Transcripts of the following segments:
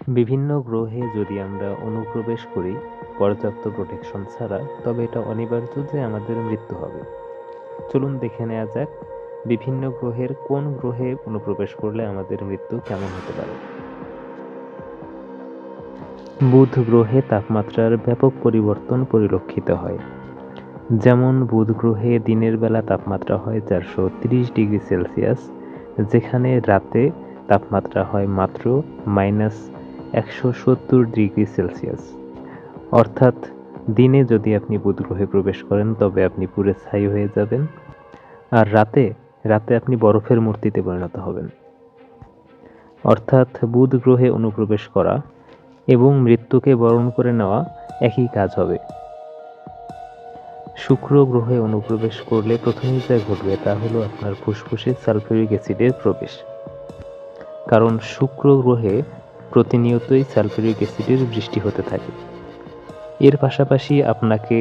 বিভিন্ন গ্রহে যদি আমরা অনুপ্রবেশ করি পর্যাপ্ত প্রোটেকশন ছাড়া, তবে এটা অনিবার্য যে আমাদের মৃত্যু হবে। চলুন দেখে নেওয়া যাক বিভিন্ন গ্রহের কোন গ্রহে অনুপ্রবেশ করলে আমাদের মৃত্যু কেমন হতে পারে। বুধ গ্রহে তাপমাত্রার ব্যাপক পরিবর্তন পরিলক্ষিত হয়। যেমন বুধ গ্রহে দিনের বেলা তাপমাত্রা হয় 430 ডিগ্রি সেলসিয়াস, যেখানে রাতে তাপমাত্রা হয় মাত্র -170 ডিগ্রি সেলসিয়াস। অর্থাৎ দিনে যদি আপনি বুধ গ্রহে প্রবেশ করেন তবে আপনি পুরো ছাই হয়ে যাবেন, আর রাতে রাতে আপনি বরফের মূর্তিতে পরিণত হবেন। অর্থাৎ বুধ গ্রহে অনুপ্রবেশ করা এবং মৃত্যুকে বরণ করে নেওয়া একই কাজ হবে। শুক্র গ্রহে অনুপ্রবেশ করলে প্রথমেই যা ঘটবে তা হলো আপনার ফুসফুসে সালফিউরিক অ্যাসিডের প্রবেশ। কারণ শুক্র গ্রহে প্রতিনিয়তই সালফিউরিক অ্যাসিডের বৃষ্টি হতে থাকে। এর পাশাপাশি আপনাকে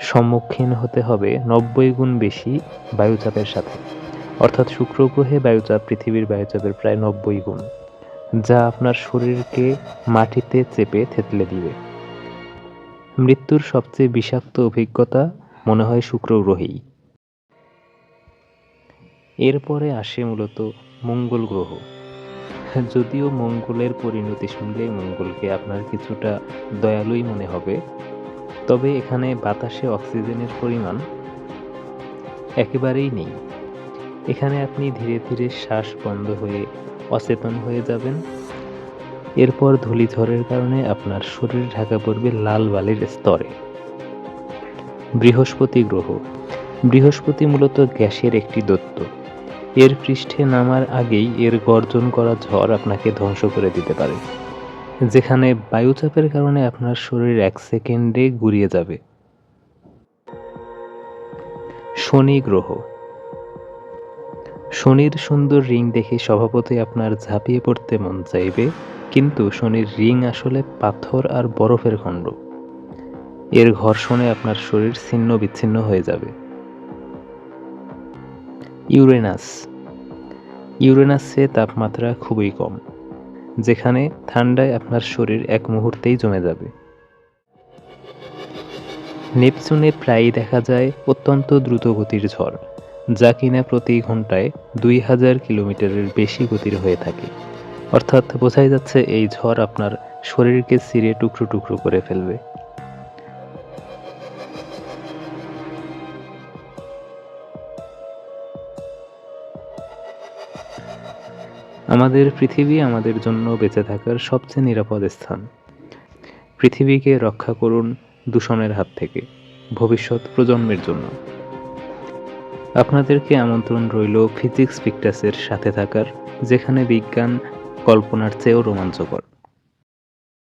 সম্মুখীন হতে হবে 90 গুণ বেশি বায়ুচাপের সাথে। অর্থাৎ শুক্র গ্রহে বায়ুচাপ পৃথিবীর বায়ুচাপের প্রায় 90 গুণ, যা আপনার শরীরকে মাটিতে চেপে থেতলে দিবে। মৃত্যুর সবচেয়ে বিষাক্ত অভিজ্ঞতা মনে হয় শুক্র গ্রহেই। এরপরে আসে মূলত মঙ্গল গ্রহ। যদিও মঙ্গলের পরিণতি শুনলেই মঙ্গলকে আপনার কিছুটা দয়ালুই মনে হবে, তবে এখানে বাতাসে অক্সিজেনের পরিমাণ একেবারেই নেই। এখানে আপনি ধীরে ধীরে শ্বাস বন্ধ হয়ে অচেতন হয়ে যাবেন। এরপর ধূলিঝড়ের কারণে আপনার শরীর ঢাকা পড়বে লাল বালির স্তরে। বৃহস্পতি গ্রহ। বৃহস্পতি মূলত গ্যাসের একটি দৈত্য। এর পৃষ্ঠে নামার আগেই এর গর্জন করা ঝড় আপনাকে ধ্বংস করে দিতে পারে, যেখানে বায়ুচাপের কারণে আপনার শরীর 1 সেকেন্ডে গুড়িয়ে যাবে। শনি গ্রহ। শনির সুন্দর রিং দেখে স্বভাবতই আপনার ঝাঁপিয়ে পড়তে মন চাইবে, কিন্তু শনির রিং আসলে পাথর আর বরফের খণ্ড। এর ঘর্ষণে আপনার শরীর ছিন্ন বিচ্ছিন্ন হয়ে যাবে। ইউরেনাস। ইউরেনাসে তাপমাত্রা খুবই কম, যেখানে ঠান্ডায় আপনার শরীর এক মুহূর্তেই জমে যাবে। নেপচুনে প্রায়ই দেখা যায় অত্যন্ত দ্রুতগতির ঝড়, যা কিনা প্রতি ঘন্টায় 2000 কিলোমিটারের বেশি গতির হয়ে থাকে। অর্থাৎ বোঝাই যাচ্ছে এই ঝড় আপনার শরীরকে ছিঁড়ে টুকরো টুকরো করে ফেলবে। আমাদের পৃথিবী আমাদের জন্য বেঁচে থাকার সবচেয়ে নিরাপদ স্থান। পৃথিবীকে রক্ষা করুন দূষণের হাত থেকে, ভবিষ্যৎ প্রজন্মের জন্য। আপনাদেরকে আমন্ত্রণ রইল ফিজিক্স পিকটাসের সাথে থাকার, যেখানে বিজ্ঞান কল্পনার চেয়েও রোমাঞ্চকর।